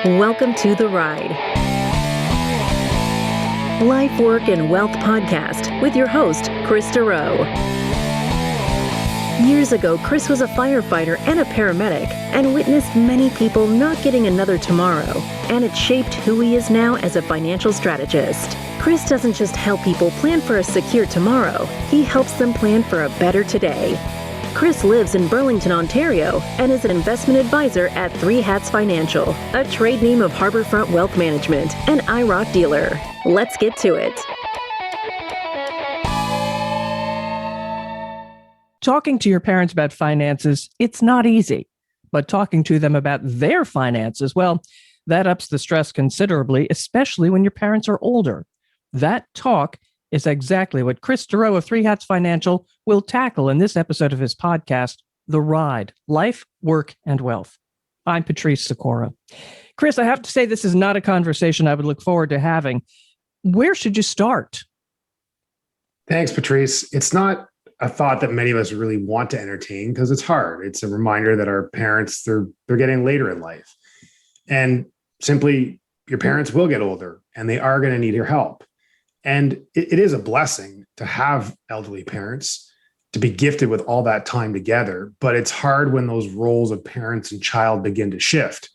Welcome to The Ride. Life, Work, and Wealth podcast with your host, Kris Dureau. Years ago, Kris was a firefighter and a paramedic and witnessed many people not getting another tomorrow, and it shaped who he is now as a financial strategist. Kris doesn't just help people plan for a secure tomorrow, he helps them plan for a better today. Kris lives in Burlington, Ontario, and is an investment advisor at Three Hats Financial, a trade name of Harborfront Wealth Management, and IROC dealer. Let's get to it. Talking to your parents about finances, it's not easy, but talking to them about their finances, well, that ups the stress considerably, especially when your parents are older. That talk is exactly what Kris Dureau of Three Hats Financial will tackle in this episode of his podcast, The Ride, Life, Work, and Wealth. I'm Patrice Sikora. Kris, I have to say this is not a conversation I would look forward to having. Where should you start? Thanks, Patrice. It's not a thought that many of us really want to entertain because it's hard. It's a reminder that our parents, they're getting later in life. And simply, your parents will get older and they are going to need your help. And it is a blessing to have elderly parents, to be gifted with all that time together. But it's hard when those roles of parents and child begin to shift.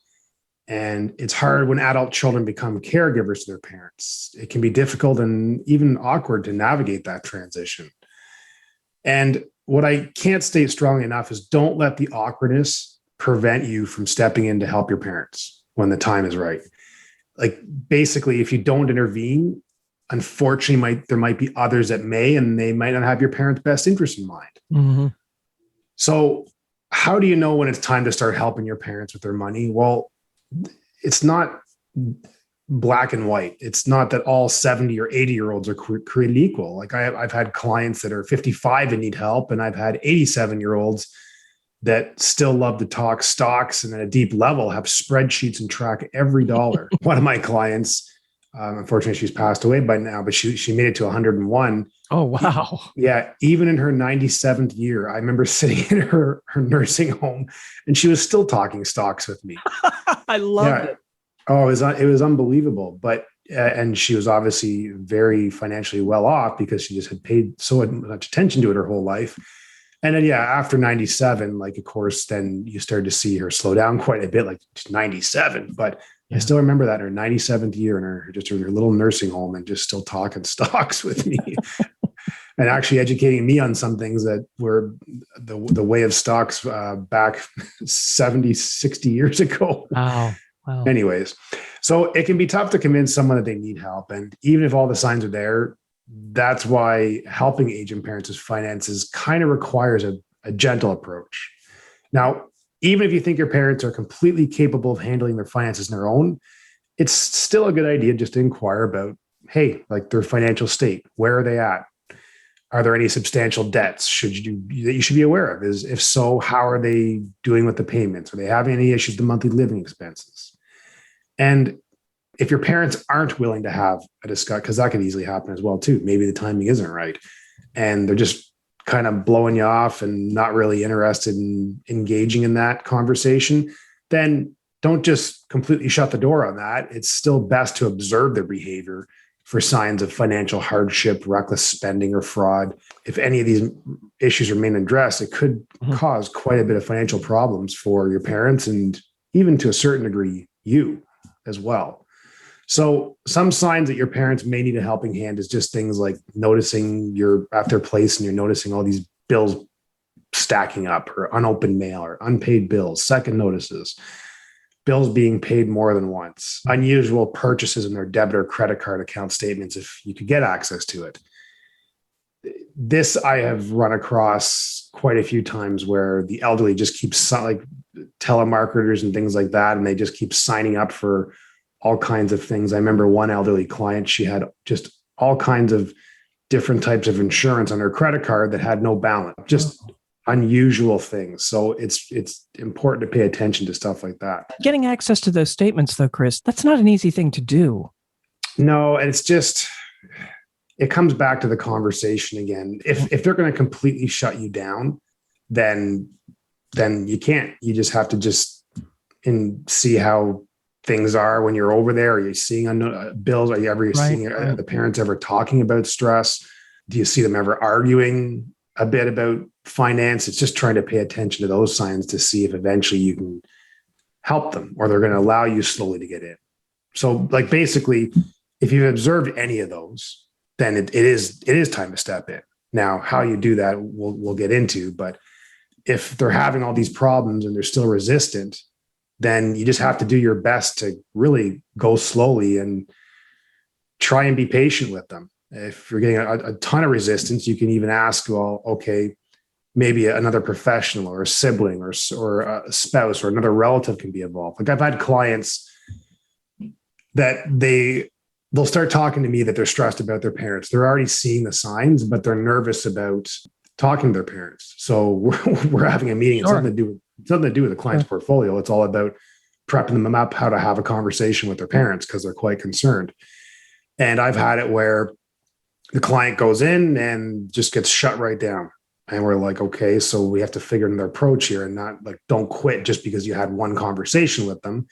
And it's hard when adult children become caregivers to their parents. It can be difficult and even awkward to navigate that transition. And what I can't state strongly enough is don't let the awkwardness prevent you from stepping in to help your parents when the time is right. Like basically, if you don't intervene, unfortunately, there might be others that may, and they might not have your parents' best interest in mind. Mm-hmm. So how do you know when it's time to start helping your parents with their money? Well, it's not black and white. It's not that all 70 or 80-year-olds are created equal. Like I've had clients that are 55 and need help, and I've had 87-year-olds that still love to talk stocks and at a deep level have spreadsheets and track every dollar. One of my clients, unfortunately, she's passed away by now, but she made it to 101. Oh, wow. Yeah. Even in her 97th year, I remember sitting in her nursing home and she was still talking stocks with me. I love it. Oh, it was unbelievable. But, and she was obviously very financially well off because she just had paid so much attention to it her whole life. And then, after 97, like, of course, then you started to see her slow down quite a bit, like 97. But I still remember that in her 97th year in her little nursing home and just still talking stocks with me and actually educating me on some things that were the way of stocks back 70, 60 years ago. Wow. Anyways, so it can be tough to convince someone that they need help. And even if all the signs are there, that's why helping aging parents with finances kind of requires a gentle approach. Now, even if you think your parents are completely capable of handling their finances on their own, it's still a good idea just to inquire about, hey, like their financial state. Where are they at? Are there any substantial debts that you should be aware of? If so, how are they doing with the payments? Are they having any issues with monthly living expenses? And if your parents aren't willing to have a discussion, because that can easily happen as well too. Maybe the timing isn't right, and they're just kind of blowing you off and not really interested in engaging in that conversation, then don't just completely shut the door on that. It's still best to observe their behavior for signs of financial hardship, reckless spending, or fraud. If any of these issues remain addressed, it could cause quite a bit of financial problems for your parents and even to a certain degree, you as well. So some signs that your parents may need a helping hand is just things like noticing you're at their place and you're noticing all these bills stacking up, or unopened mail, or unpaid bills, second notices, bills being paid more than once, unusual purchases in their debit or credit card account statements if you could get access to it. This I have run across quite a few times where the elderly just keep like telemarketers and things like that, and they just keep signing up for all kinds of things. I remember one elderly client, she had just all kinds of different types of insurance on her credit card that had no balance, just unusual things. So it's important to pay attention to stuff like that. Getting access to those statements, though, Kris, that's not an easy thing to do. No, and it comes back to the conversation again. If they're going to completely shut you down, then you can't. You just have to see how things are when you're over there? Are you seeing bills? Are you ever seeing the parents ever talking about stress? Do you see them ever arguing a bit about finance? It's just trying to pay attention to those signs to see if eventually you can help them, or they're going to allow you slowly to get in. So like basically, if you've observed any of those, then it is time to step in. Now, how you do that, we'll get into, but if they're having all these problems and they're still resistant, then you just have to do your best to really go slowly and try and be patient with them. If you're getting a ton of resistance, you can even ask, well, okay, maybe another professional or a sibling or a spouse or another relative can be involved. Like I've had clients that they'll start talking to me that they're stressed about their parents. They're already seeing the signs, but they're nervous about talking to their parents. So we're having a meeting. Sure. It's something to do with the client's portfolio. It's all about prepping them up how to have a conversation with their parents because they're quite concerned. And I've had it where the client goes in and just gets shut right down. And we're like, okay, so we have to figure out their approach here and not like, don't quit just because you had one conversation with them.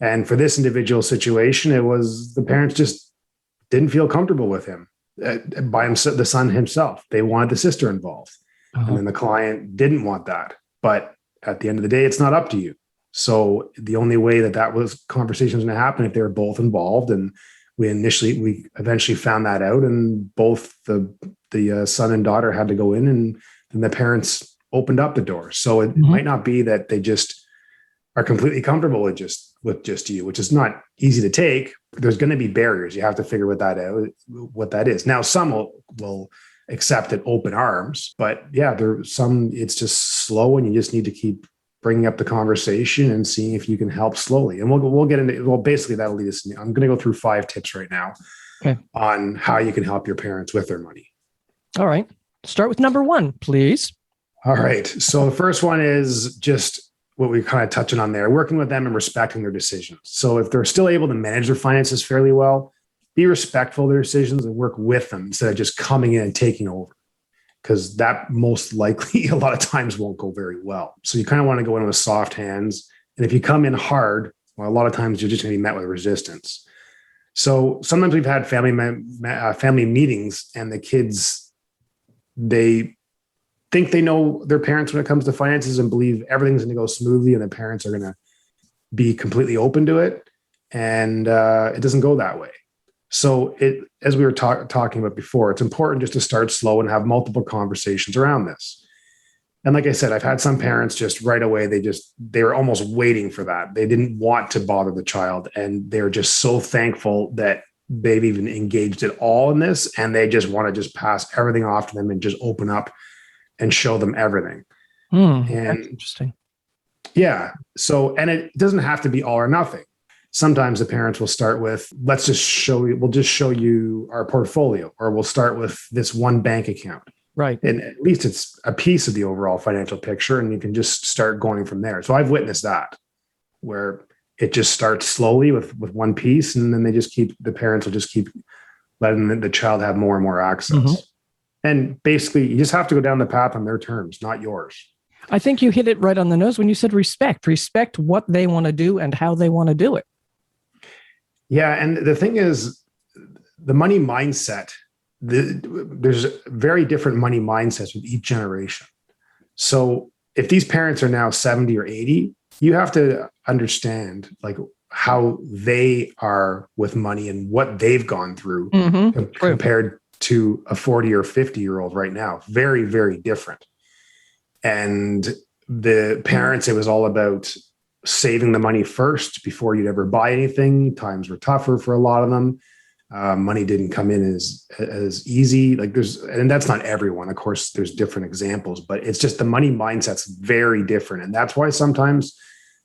And for this individual situation, it was the parents just didn't feel comfortable with him by himself, the son himself. They wanted the sister involved. And then the client didn't want that. But at the end of the day, it's not up to you. So the only way that was conversation was going to happen if they were both involved. And we eventually found that out, and both the son and daughter had to go in, and then the parents opened up the door. So it might not be that they just are completely comfortable with just you, which is not easy to take. There's going to be barriers. You have to figure what that is. Now, some will accept it open arms, but yeah, there's some, it's just slow, and you just need to keep bringing up the conversation and seeing if you can help slowly. And we'll get into, well, basically that'll lead us. I'm going to go through 5 tips right now on how you can help your parents with their money. All right. Start with number 1, please. All right. So the first one is just what we're kind of touching on there, working with them and respecting their decisions. So if they're still able to manage their finances fairly well, be respectful of their decisions and work with them instead of just coming in and taking over, because that most likely a lot of times won't go very well. So you kind of want to go in with soft hands. And if you come in hard, well, a lot of times you're just going to be met with resistance. So sometimes we've had family meetings, and the kids, they think they know their parents when it comes to finances and believe everything's going to go smoothly and the parents are going to be completely open to it. And it doesn't go that way. So as we were talking about before, it's important just to start slow and have multiple conversations around this. And like I said, I've had some parents just right away, they were almost waiting for that. They didn't want to bother the child. And they're just so thankful that they've even engaged at all in this. And they just want to just pass everything off to them and just open up and show them everything. And that's interesting. Yeah. So, and it doesn't have to be all or nothing. Sometimes the parents will start with, we'll just show you our portfolio, or we'll start with this one bank account. Right. And at least it's a piece of the overall financial picture, and you can just start going from there. So I've witnessed that, where it just starts slowly with one piece, and then the parents will just keep letting the child have more and more access. And basically you just have to go down the path on their terms, not yours. I think you hit it right on the nose when you said respect what they want to do and how they want to do it. Yeah. And the thing is, the money mindset, there's very different money mindsets with each generation. So if these parents are now 70 or 80, you have to understand like how they are with money and what they've gone through compared to a 40 or 50-year-old right now. Very, very different. And the parents, it was all about saving the money first before you'd ever buy anything. Times were tougher for a lot of them. Money didn't come in as easy. And that's not everyone. Of course, there's different examples, but it's just the money mindset's very different. And that's why sometimes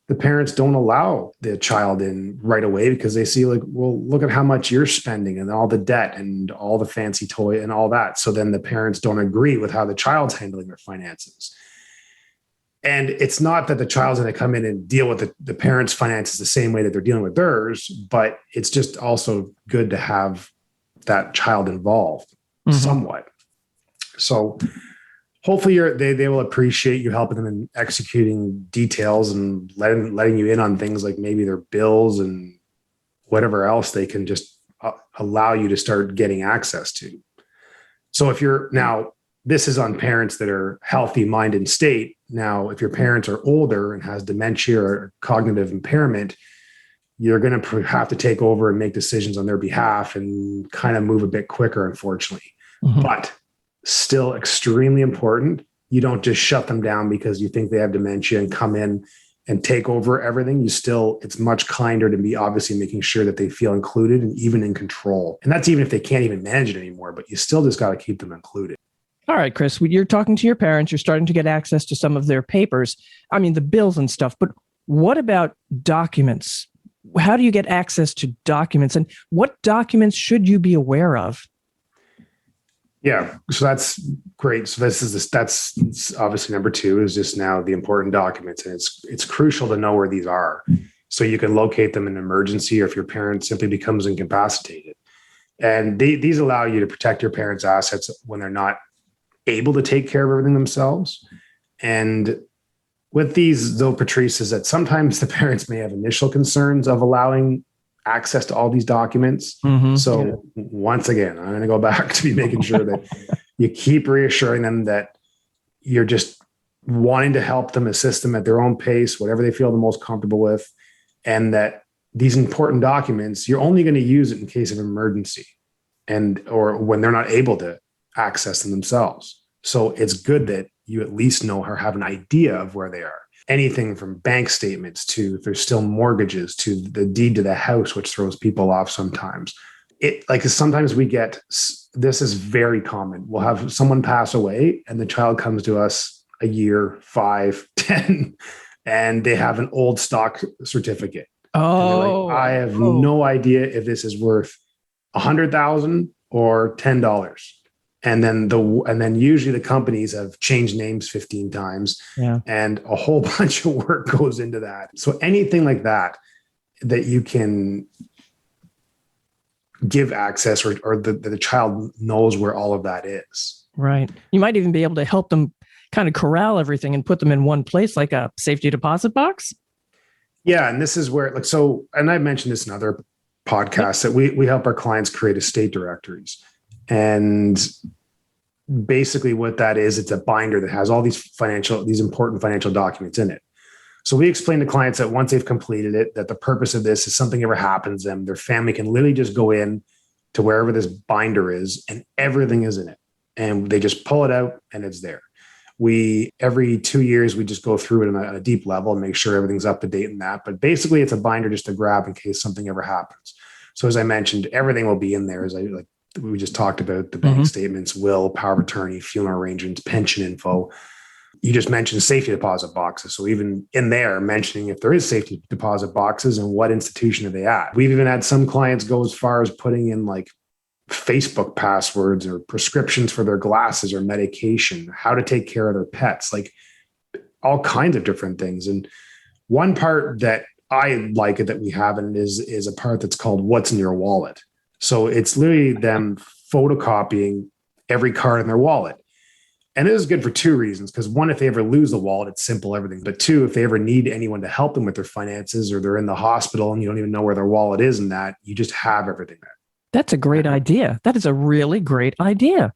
the parents don't allow the child in right away, because they see like, well, look at how much you're spending and all the debt and all the fancy toy and all that. So then the parents don't agree with how the child's handling their finances. And it's not that the child's going to come in and deal with the parents' finances the same way that they're dealing with theirs, but it's just also good to have that child involved somewhat. So hopefully they will appreciate you helping them in executing details and letting you in on things like maybe their bills and whatever else they can just allow you to start getting access to. So if you're now, this is on parents that are healthy mind and state. Now, if your parents are older and has dementia or cognitive impairment, you're going to have to take over and make decisions on their behalf and kind of move a bit quicker, unfortunately. Mm-hmm. But still extremely important. You don't just shut them down because you think they have dementia and come in and take over everything. It's much kinder to be obviously making sure that they feel included and even in control. And that's even if they can't even manage it anymore, but you still just got to keep them included. All right, Kris, you're talking to your parents, you're starting to get access to some of their papers. I mean, the bills and stuff, but what about documents? How do you get access to documents, and what documents should you be aware of? Yeah, so that's great. So that's obviously number 2 is just now the important documents, and it's crucial to know where these are so you can locate them in an emergency or if your parent simply becomes incapacitated. And these allow you to protect your parents' assets when they're not able to take care of everything themselves. And with these, though, Patrice, is that sometimes the parents may have initial concerns of allowing access to all these documents. Mm-hmm. So once again, I'm going to go back to be making sure that you keep reassuring them that you're just wanting to help them, assist them at their own pace, whatever they feel the most comfortable with. And that these important documents, you're only going to use it in case of emergency or when they're not able to access them themselves. So it's good that you at least know or have an idea of where they are. Anything from bank statements to, if there's still mortgages, to the deed to the house, which throws people off sometimes. Sometimes we get, this is very common. We'll have someone pass away and the child comes to us a year, 5, 10, and they have an old stock certificate. Oh, like, I have no idea if this is worth $100,000 or $10. And then usually the companies have changed names 15 times, and a whole bunch of work goes into that. So anything like that you can give access or the child knows where all of that is. Right. You might even be able to help them kind of corral everything and put them in one place, like a safety deposit box. Yeah. And this is where, and I mentioned this in other podcasts, that we help our clients create estate directories. And basically what that is, it's a binder that has all these important financial documents in it. So we explain to clients that once they've completed it, that the purpose of this is something ever happens to them, their family can literally just go in to wherever this binder is and everything is in it. And they just pull it out and it's there. Every 2 years, we just go through it on a deep level and make sure everything's up to date in that. But basically it's a binder just to grab in case something ever happens. So as I mentioned, everything will be in there. We just talked about the bank statements, will, power of attorney, funeral arrangements, pension info. You just mentioned safety deposit boxes. So even in there, mentioning if there is safety deposit boxes and what institution are they at. We've even had some clients go as far as putting in Facebook passwords or prescriptions for their glasses or medication, how to take care of their pets, all kinds of different things. And one part that I like it that we have in it is a part that's called What's in Your Wallet. So it's literally them photocopying every card in their wallet. And it is good for 2 reasons. Because one, if they ever lose the wallet, it's simple, everything. But 2, if they ever need anyone to help them with their finances or they're in the hospital and you don't even know where their wallet is and that, you just have everything there. That's a great idea. That is a really great idea.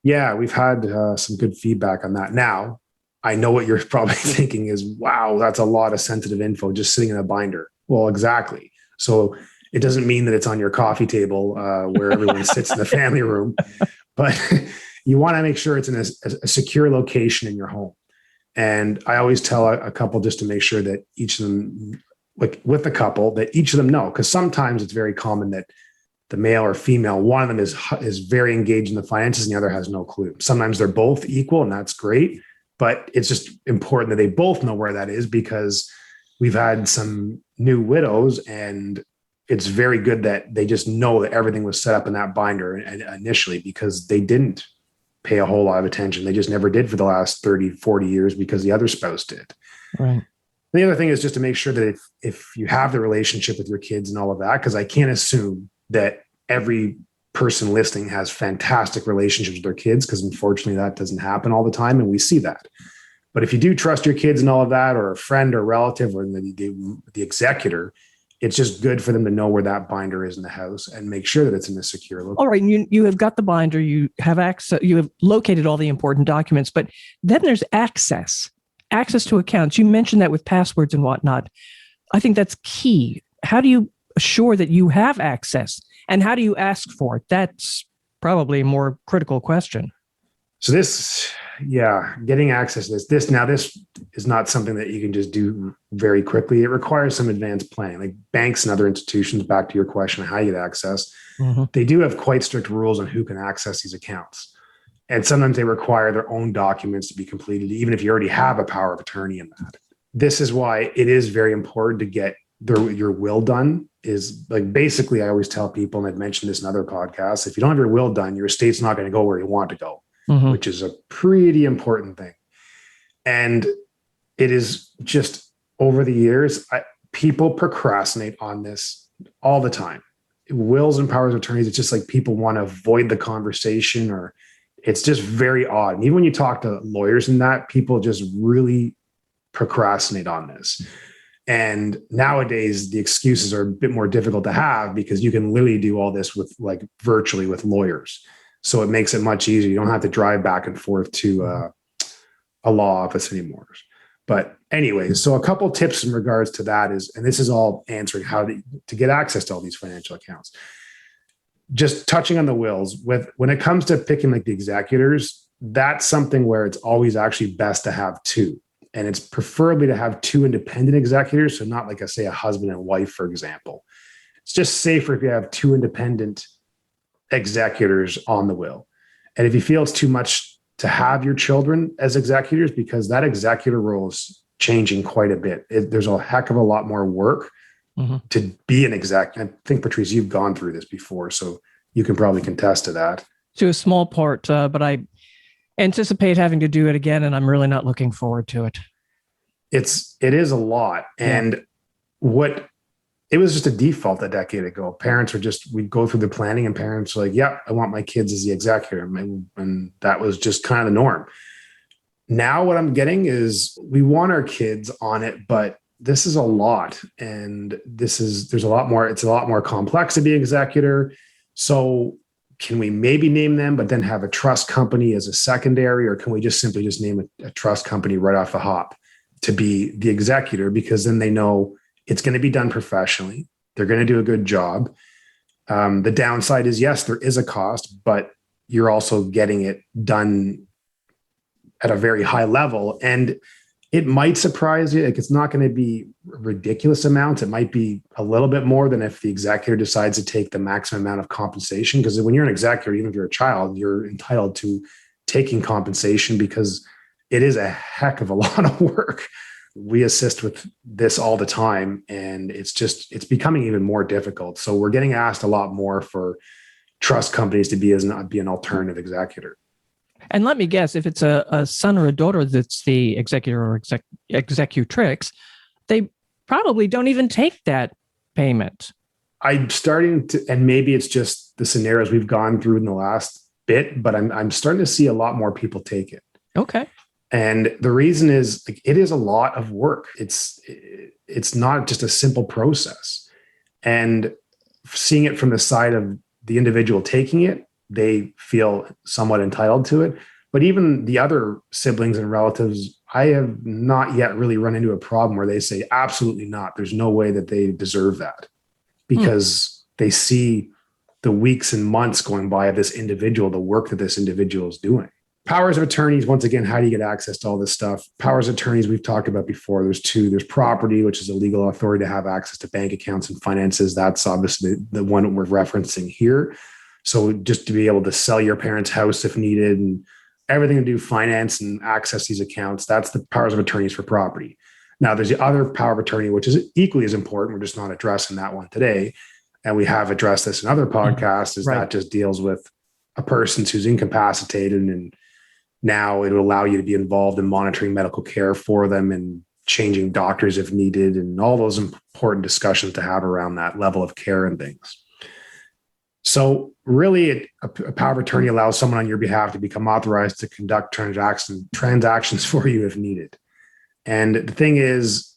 Yeah, we've had some good feedback on that. Now, I know what you're probably thinking is, wow, that's a lot of sensitive info just sitting in a binder. Well, exactly. So it doesn't mean that it's on your coffee table where everyone sits in the family room, but you want to make sure it's in a secure location in your home. And I always tell a couple just to make sure that each of them, with the couple, that each of them know, because sometimes it's very common that the male or female, one of them is very engaged in the finances and the other has no clue. Sometimes they're both equal and that's great, but it's just important that they both know where that is, because we've had some new widows and it's very good that they just know that everything was set up in that binder initially, because they didn't pay a whole lot of attention. They just never did for the last 30, 40 years because the other spouse did. Right. The other thing is just to make sure that if you have the relationship with your kids and all of that, because I can't assume that every person listening has fantastic relationships with their kids, because unfortunately that doesn't happen all the time. And we see that. But if you do trust your kids and all of that, or a friend or relative or the executor, it's just good for them to know where that binder is in the house and make sure that it's in a secure location. All right. And you have got the binder, you have access, you have located all the important documents, but then there's access to accounts. You mentioned that with passwords and whatnot. I think that's key. How do you assure that you have access, and how do you ask for it? That's probably a more critical question. So getting access to this is not something that you can just do very quickly. It requires some advanced planning. Like banks and other institutions, back to your question, how you get access, they do have quite strict rules on who can access these accounts. And sometimes they require their own documents to be completed, even if you already have a power of attorney in that. This is why it is very important to get your will done. Is like, basically, I always tell people, and I've mentioned this in other podcasts, if you don't have your will done, your estate's not going to go where you want to go, which is a pretty important thing. And it is just, over the years, people procrastinate on this all the time. Wills and powers of attorneys, it's just like people want to avoid the conversation, or it's just very odd. And even when you talk to lawyers and that, people just really procrastinate on this. And nowadays, the excuses are a bit more difficult to have, because you can literally do all this with, like, virtually with lawyers. So it makes it much easier. You don't have to drive back and forth to a law office anymore. But anyways, so a couple tips in regards to that is, and this is all answering how to get access to all these financial accounts. Just touching on the wills, when it comes to picking like the executors, that's something where it's always actually best to have two. And it's preferably to have two independent executors. So not like a husband and wife, for example. It's just safer if you have two independent executors on the will. And if you feel it's too much to have your children as executors, because that executor role is changing quite a bit. There's a heck of a lot more work to be an exec. I think, Patrice, you've gone through this before, so you can probably contest to that. To a small part, but I anticipate having to do it again, and I'm really not looking forward to it. It is a lot. And it was just a default a decade ago. Parents we'd go through the planning, and parents were like, yeah, I want my kids as the executor. And that was just kind of the norm. Now what I'm getting is we want our kids on it, but this is a lot. And there's a lot more, it's a lot more complex to be executor. So can we maybe name them, but then have a trust company as a secondary, or can we just simply name a trust company right off the hop to be the executor? Because then they know it's going to be done professionally. They're going to do a good job. The downside is, yes, there is a cost, but you're also getting it done at a very high level. And it might surprise you. Like, it's not going to be ridiculous amounts. It might be a little bit more than if the executor decides to take the maximum amount of compensation. Because when you're an executor, even if you're a child, you're entitled to taking compensation, because it is a heck of a lot of work. We assist with this all the time, and it's becoming even more difficult. So we're getting asked a lot more for trust companies to be an alternative executor. And let me guess, if it's a son or a daughter that's the executor or executrix, they probably don't even take that payment. I'm starting to, and maybe it's just the scenarios we've gone through in the last bit, but I'm starting to see a lot more people take it. Okay. And the reason is, like, it is a lot of work. It's not just a simple process. And seeing it from the side of the individual taking it, they feel somewhat entitled to it. But even the other siblings and relatives, I have not yet really run into a problem where they say, absolutely not. There's no way that they deserve that, because they see the weeks and months going by of this individual, the work that this individual is doing. Powers of attorneys, once again, how do you get access to all this stuff? Powers of attorneys we've talked about before. There's two. There's property, which is a legal authority to have access to bank accounts and finances. That's obviously the one that we're referencing here. So just to be able to sell your parents' house if needed, and everything to do finance and access these accounts, that's the powers of attorneys for property. Now, there's the other power of attorney, which is equally as important. We're just not addressing that one today. And we have addressed this in other podcasts, is that just deals with a person who's incapacitated, and now it will allow you to be involved in monitoring medical care for them and changing doctors if needed, and all those important discussions to have around that level of care and things. So really, a power of attorney allows someone on your behalf to become authorized to conduct transactions for you if needed. And the thing is,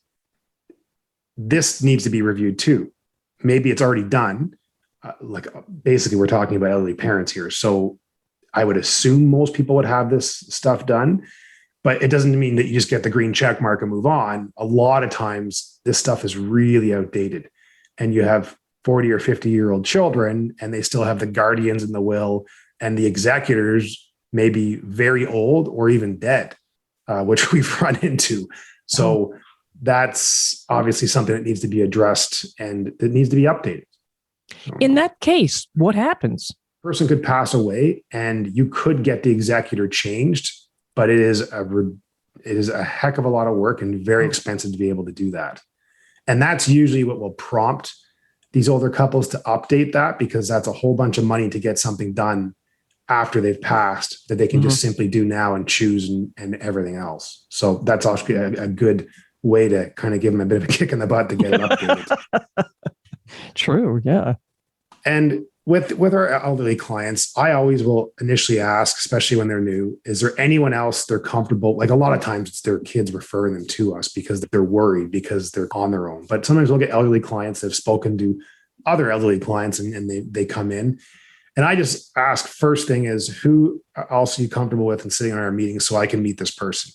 this needs to be reviewed too. Maybe it's already done. Basically, we're talking about elderly parents here. So I would assume most people would have this stuff done, but it doesn't mean that you just get the green check mark and move on. A lot of times this stuff is really outdated, and you have 40 or 50-year-old children, and they still have the guardians in the will, and the executors may be very old or even dead, which we've run into. So that's obviously something that needs to be addressed and it needs to be updated. In that case, what happens? Person could pass away and you could get the executor changed, but it is a heck of a lot of work and very expensive to be able to do that. And that's usually what will prompt these older couples to update that, because that's a whole bunch of money to get something done after they've passed that they can just simply do now and choose and everything else. So that's actually a good way to kind of give them a bit of a kick in the butt to get it updated. True. Yeah. And with our elderly clients, I always will initially ask, especially when they're new, is there anyone else they're comfortable? Like a lot of times it's their kids referring them to us because they're worried because they're on their own. But sometimes we'll get elderly clients that have spoken to other elderly clients and they come in. And I just ask, first thing is, who else are you comfortable with and sitting on our meetings so I can meet this person?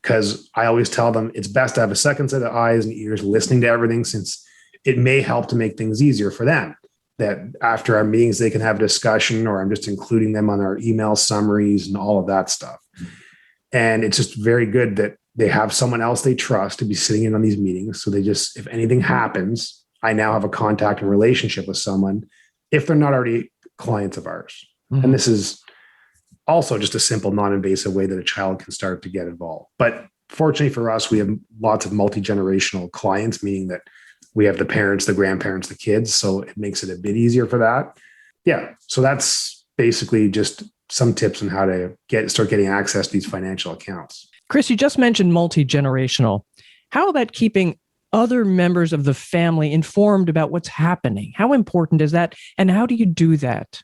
Because I always tell them it's best to have a second set of eyes and ears listening to everything, since it may help to make things easier for them. That after our meetings, they can have a discussion, or I'm just including them on our email summaries and all of that stuff. And it's just very good that they have someone else they trust to be sitting in on these meetings. So they just, if anything happens, I now have a contact and relationship with someone if they're not already clients of ours. Mm-hmm. And this is also just a simple, non-invasive way that a child can start to get involved. But fortunately for us, we have lots of multi-generational clients, meaning that we have the parents, the grandparents, the kids. So it makes it a bit easier for that. Yeah. So that's basically just some tips on how to start getting access to these financial accounts. Kris, you just mentioned multi-generational. How about keeping other members of the family informed about what's happening? How important is that? And how do you do that?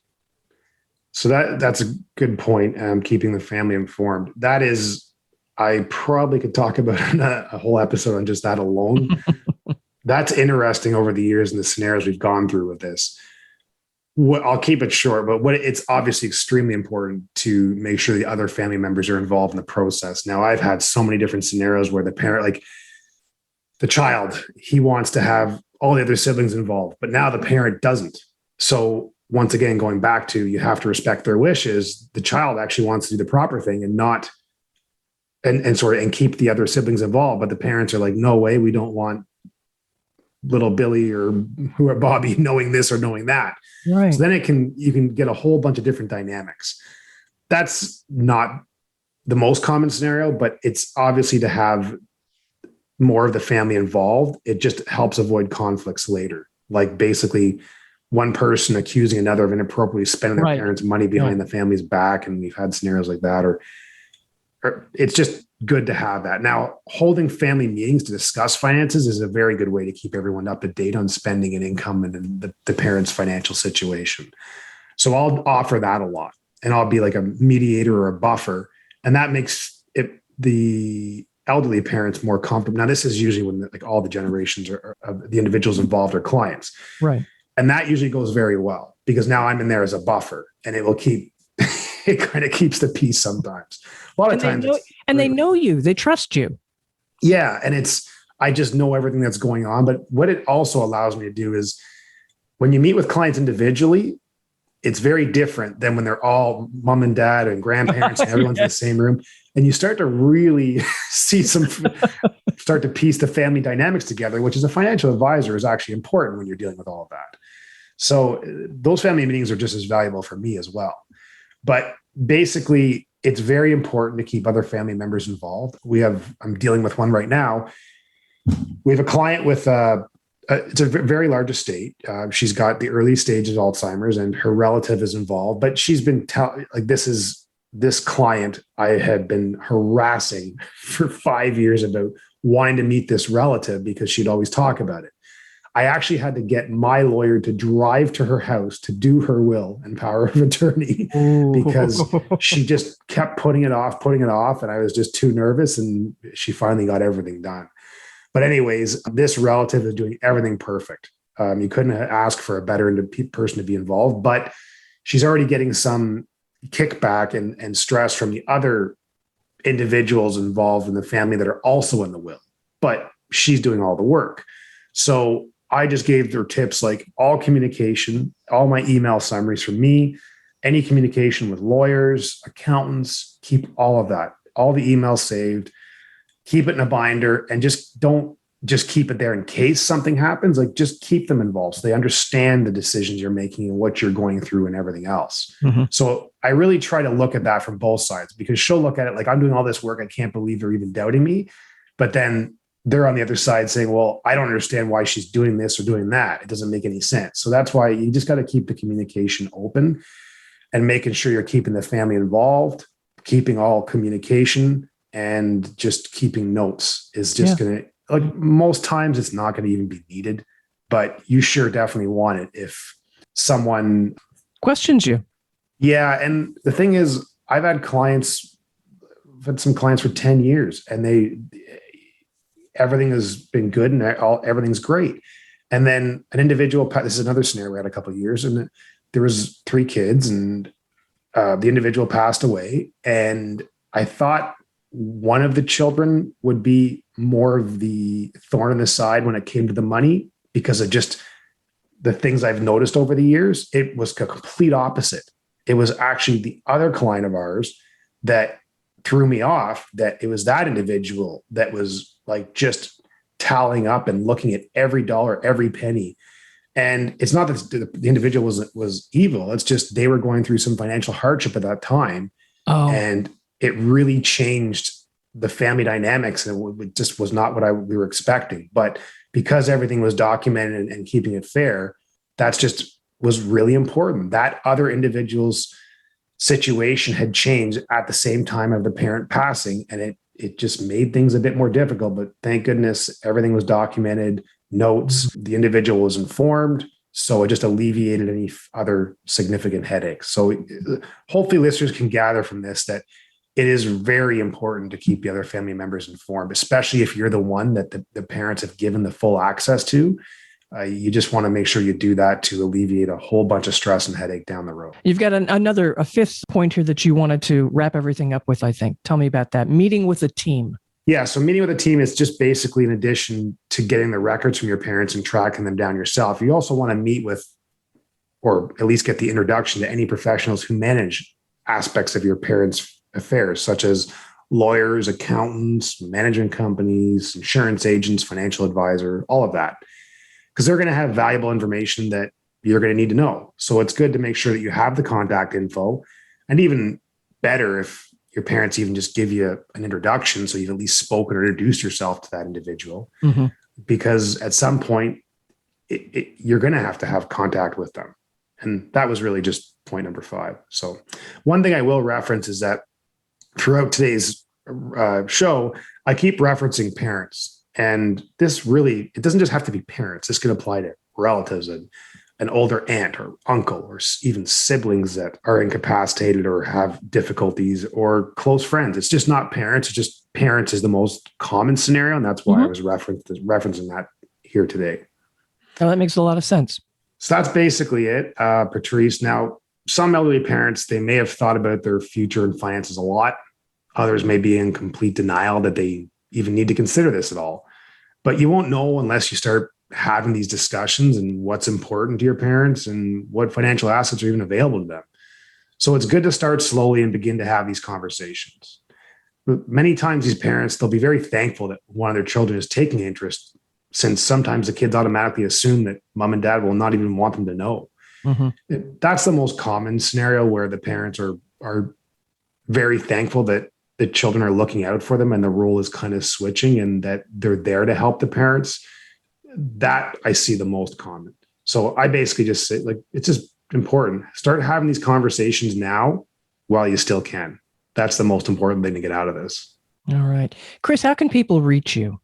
So that's a good point. Keeping the family informed. That is, I probably could talk about a whole episode on just that alone. That's interesting over the years and the scenarios we've gone through with this. I'll keep it short, but it's obviously extremely important to make sure the other family members are involved in the process. Now, I've had so many different scenarios where the parent, like the child, he wants to have all the other siblings involved, but now the parent doesn't. So once again, going back to, you have to respect their wishes. The child actually wants to do the proper thing and not, and keep the other siblings involved. But the parents are like, no way, we don't want little Billy or Bobby knowing this or knowing that. Right. So then you can get a whole bunch of different dynamics. That's not the most common scenario, but it's obviously to have more of the family involved. It just helps avoid conflicts later. Like basically one person accusing another of inappropriately spending their parents' money behind the family's back. And we've had scenarios like that, or it's just good to have that. Now, holding family meetings to discuss finances is a very good way to keep everyone up to date on spending and income and the parents' financial situation. So I'll offer that a lot, and I'll be like a mediator or a buffer. And that makes the elderly parents more comfortable. Now, this is usually when all the generations are the individuals involved are clients. Right. And that usually goes very well, because now I'm in there as a buffer, and it will keep, it kind of keeps the peace sometimes. A lot of times. They know you, they trust you. Yeah. And I just know everything that's going on. But what it also allows me to do is, when you meet with clients individually, it's very different than when they're all mom and dad and grandparents and everyone's in the same room. And you start to really start to piece the family dynamics together, which as a financial advisor is actually important when you're dealing with all of that. So those family meetings are just as valuable for me as well. But basically, it's very important to keep other family members involved. I'm dealing with one right now. We have a client with it's a very large estate. She's got the early stages of Alzheimer's, and her relative is involved. But she's been this client I had been harassing for 5 years about wanting to meet this relative, because she'd always talk about it. I actually had to get my lawyer to drive to her house to do her will and power of attorney because she just kept putting it off. And I was just too nervous. And she finally got everything done. But anyways, this relative is doing everything perfect. You couldn't ask for a better person to be involved, but she's already getting some kickback and stress from the other individuals involved in the family that are also in the will, but she's doing all the work. So I just gave her tips like all communication, all my email summaries from me, any communication with lawyers, accountants, keep all of that, all the emails saved, keep it in a binder, and don't just keep it there in case something happens. Like just keep them involved so they understand the decisions you're making and what you're going through and everything else. Mm-hmm. So I really try to look at that from both sides because she'll look at it like I'm doing all this work. I can't believe they're even doubting me. But then they're on the other side saying, well, I don't understand why she's doing this or doing that. It doesn't make any sense. So that's why you just got to keep the communication open and making sure you're keeping the family involved, keeping all communication, and just keeping notes is just going to, like most times it's not going to even be needed, but you sure definitely want it if someone questions you. Yeah. And the thing is, I've had some clients for 10 years and everything has been good and everything's great. And then an individual, this is another scenario we had a couple of years, and there was 3 kids and the individual passed away. And I thought one of the children would be more of the thorn in the side when it came to the money because of just the things I've noticed over the years. It was a complete opposite. It was actually the other client of ours that threw me off, that it was that individual that was like just tallying up and looking at every dollar, every penny. And it's not that the individual was evil. It's just they were going through some financial hardship at that time. Oh. And it really changed the family dynamics, and it just was not what we were expecting. But because everything was documented and keeping it fair, that's just was really important. That other individual's situation had changed at the same time of the parent passing, and it just made things a bit more difficult. But thank goodness everything was documented, notes, the individual was informed. So it just alleviated any other significant headaches. So hopefully listeners can gather from this that it is very important to keep the other family members informed, especially if you're the one that the parents have given the full access to. You just want to make sure you do that to alleviate a whole bunch of stress and headache down the road. You've got a fifth point here that you wanted to wrap everything up with, I think. Tell me about that. Meeting with a team. Yeah. So meeting with a team is just basically in addition to getting the records from your parents and tracking them down yourself. You also want to meet with, or at least get the introduction to any professionals who manage aspects of your parents' affairs, such as lawyers, accountants, management companies, insurance agents, financial advisor, all of that, because they're going to have valuable information that you're going to need to know. So it's good to make sure that you have the contact info, and even better if your parents even just give you an introduction, so you've at least spoken or introduced yourself to that individual, because at some point you're going to have contact with them. And that was really just point number 5. So one thing I will reference is that throughout today's show, I keep referencing parents. And this really, it doesn't just have to be parents. This can apply to relatives and an older aunt or uncle, or even siblings that are incapacitated or have difficulties, or close friends. It's just not parents. It's just parents is the most common scenario. And that's why I was referencing that here today. Oh, that makes a lot of sense. So that's basically it, Patrice. Now, some elderly parents, they may have thought about their future and finances a lot. Others may be in complete denial that they even need to consider this at all. But you won't know unless you start having these discussions and what's important to your parents and what financial assets are even available to them. So it's good to start slowly and begin to have these conversations. But many times these parents, they'll be very thankful that one of their children is taking interest, since sometimes the kids automatically assume that mom and dad will not even want them to know. That's the most common scenario, where the parents are very thankful that the children are looking out for them and the role is kind of switching and that they're there to help the parents. That I see the most common. So I basically just say, like, it's just important. Start having these conversations now while you still can. That's the most important thing to get out of this. All right. Kris, how can people reach you?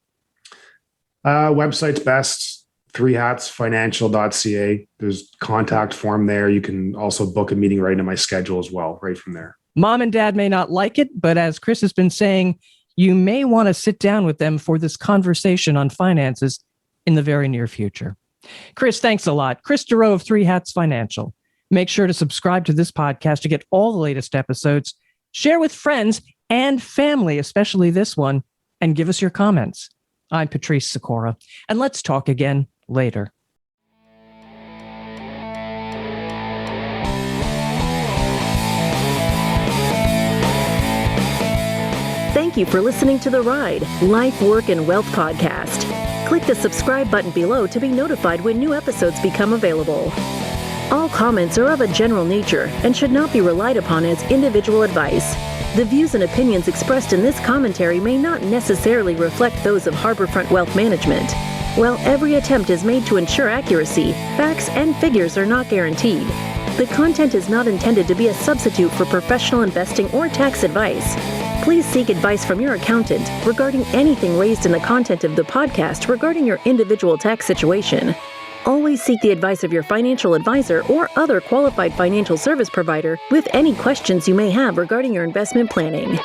Website's best. 3hatsfinancial.ca. There's contact form there. You can also book a meeting right into my schedule as well, right from there. Mom and dad may not like it, but as Kris has been saying, you may want to sit down with them for this conversation on finances in the very near future. Kris, thanks a lot. Kris Dureau of 3 Hats Financial. Make sure to subscribe to this podcast to get all the latest episodes. Share with friends and family, especially this one, and give us your comments. I'm Patrice Sikora, and let's talk again later. Thank you for listening to The Ride, Life, Work, and Wealth podcast. Click the subscribe button below to be notified when new episodes become available. All comments are of a general nature and should not be relied upon as individual advice. The views and opinions expressed in this commentary may not necessarily reflect those of Harborfront Wealth Management. While every attempt is made to ensure accuracy, facts and figures are not guaranteed. The content is not intended to be a substitute for professional investing or tax advice. Please seek advice from your accountant regarding anything raised in the content of the podcast regarding your individual tax situation. Always seek the advice of your financial advisor or other qualified financial service provider with any questions you may have regarding your investment planning.